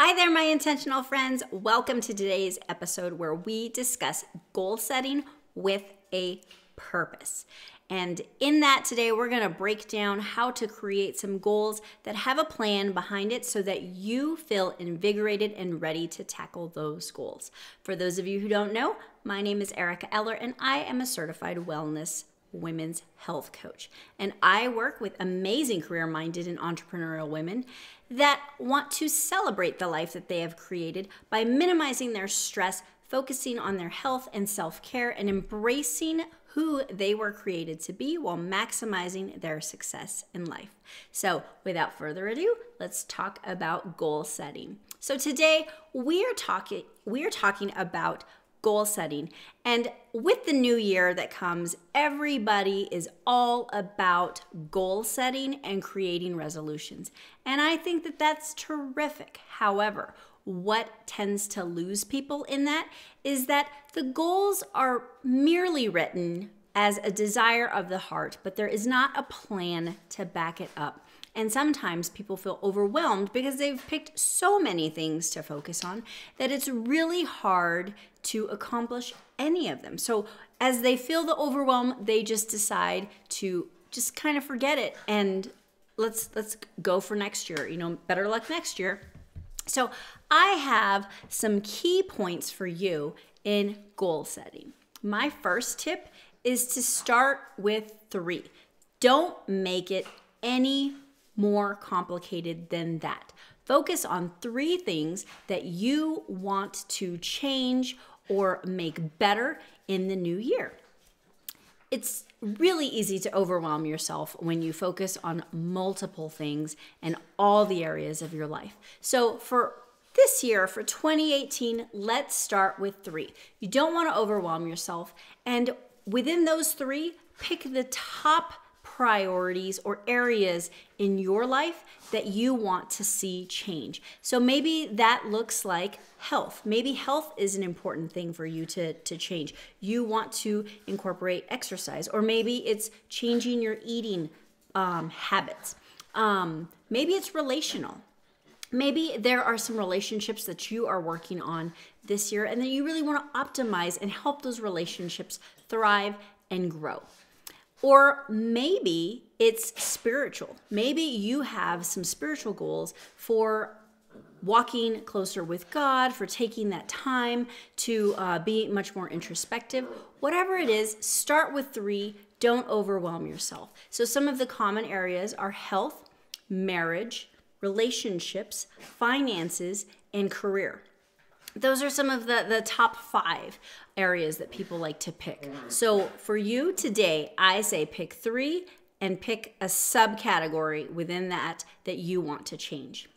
Hi there, my intentional friends. Welcome to today's episode where we discuss goal setting with a purpose. And in that today, we're going to break down how to create some goals that have a plan behind it so that you feel invigorated and ready to tackle those goals. For those of you who don't know, my name is Erica Eller and I am a certified wellness women's health coach. And I work with amazing career-minded and entrepreneurial women that want to celebrate the life that they have created by minimizing their stress, focusing on their health and self-care, and embracing who they were created to be while maximizing their success in life. So without further ado, let's talk about goal setting. So today we are talking about goal setting. And with the new year that comes, everybody is all about goal setting and creating resolutions. And I think that that's terrific. However, what tends to lose people in that is that the goals are merely written as a desire of the heart, but there is not a plan to back it up. And sometimes people feel overwhelmed because they've picked so many things to focus on that it's really hard to accomplish any of them. So as they feel the overwhelm, they just decide to just kind of forget it and let's go for next year. Better luck next year. So I have some key points for you in goal setting. My first tip is to start with 3. Don't make it any more complicated than that. Focus on 3 things that you want to change or make better in the new year. It's really easy to overwhelm yourself when you focus on multiple things and all the areas of your life. So for this year, for 2018, let's start with 3. You don't want to overwhelm yourself. And within those 3, pick the top priorities or areas in your life that you want to see change. So maybe that looks like health. Maybe health is an important thing for you to change. You want to incorporate exercise, or maybe it's changing your eating habits. Maybe it's relational. Maybe there are some relationships that you are working on this year and that you really want to optimize and help those relationships thrive and grow. Or maybe it's spiritual. Maybe you have some spiritual goals for walking closer with God, for taking that time to be much more introspective. Whatever it is, start with 3. Don't overwhelm yourself. So some of the common areas are health, marriage, relationships, finances, and career. Those are some of the top 5 areas that people like to pick. So for you today, I say pick 3 and pick a subcategory within that you want to change.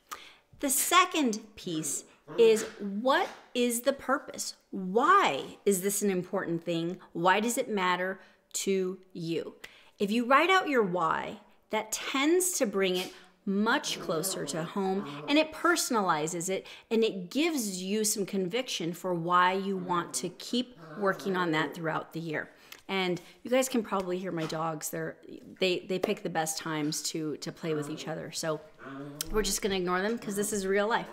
The second piece is, what is the purpose? Why is this an important thing? Why does it matter to you? If you write out your why, that tends to bring it much closer to home, and it personalizes it, and it gives you some conviction for why you want to keep working on that throughout the year. And you guys can probably hear my dogs. They pick the best times to play with each other. So we're just gonna ignore them because this is real life.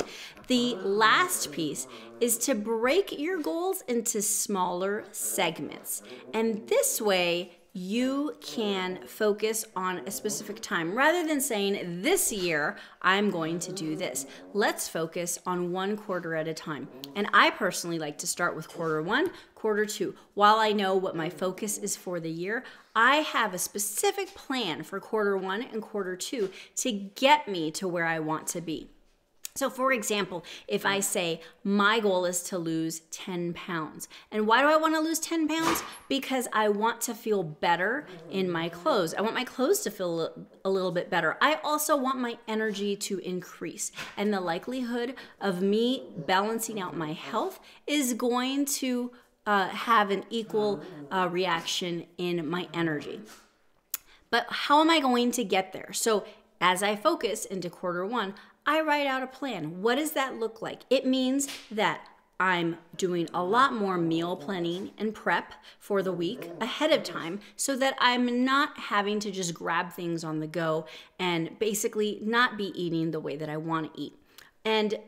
The last piece is to break your goals into smaller segments. And this way, you can focus on a specific time rather than saying, this year I'm going to do this. Let's focus on 1 quarter at a time. And I personally like to start with quarter 1, quarter 2. While I know what my focus is for the year, I have a specific plan for quarter 1 and quarter 2 to get me to where I want to be. So for example, if I say my goal is to lose 10 pounds, and why do I want to lose 10 pounds? Because I want to feel better in my clothes. I want my clothes to feel a little bit better. I also want my energy to increase, and the likelihood of me balancing out my health is going to have an equal reaction in my energy. But how am I going to get there? So as I focus into quarter 1, I write out a plan. What does that look like? It means that I'm doing a lot more meal planning and prep for the week ahead of time so that I'm not having to just grab things on the go and basically not be eating the way that I want to eat. And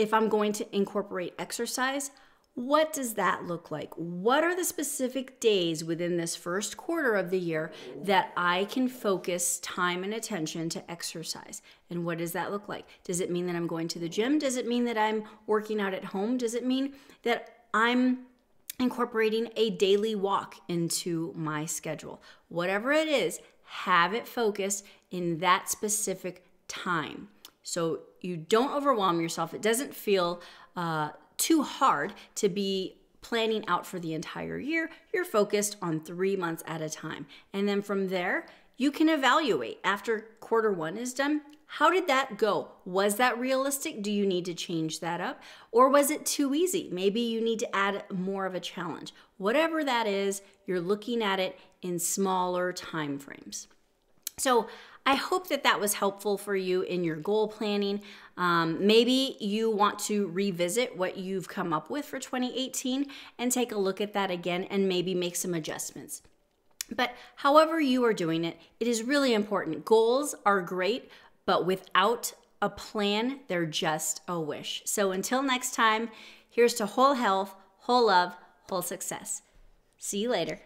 if I'm going to incorporate exercise, what does that look like? What are the specific days within this first quarter of the year that I can focus time and attention to exercise? And what does that look like? Does it mean that I'm going to the gym? Does it mean that I'm working out at home? Does it mean that I'm incorporating a daily walk into my schedule? Whatever it is, have it focused in that specific time, so you don't overwhelm yourself. It doesn't feel too hard to be planning out for the entire year. You're focused on 3 months at a time. And then from there, you can evaluate after quarter one is done. How did that go? Was that realistic? Do you need to change that up? Or was it too easy? Maybe you need to add more of a challenge. Whatever that is, you're looking at it in smaller time frames. So I hope that that was helpful for you in your goal planning. Maybe you want to revisit what you've come up with for 2018 and take a look at that again and maybe make some adjustments. But however you are doing it, it is really important. Goals are great, but without a plan, they're just a wish. So until next time, here's to whole health, whole love, whole success. See you later.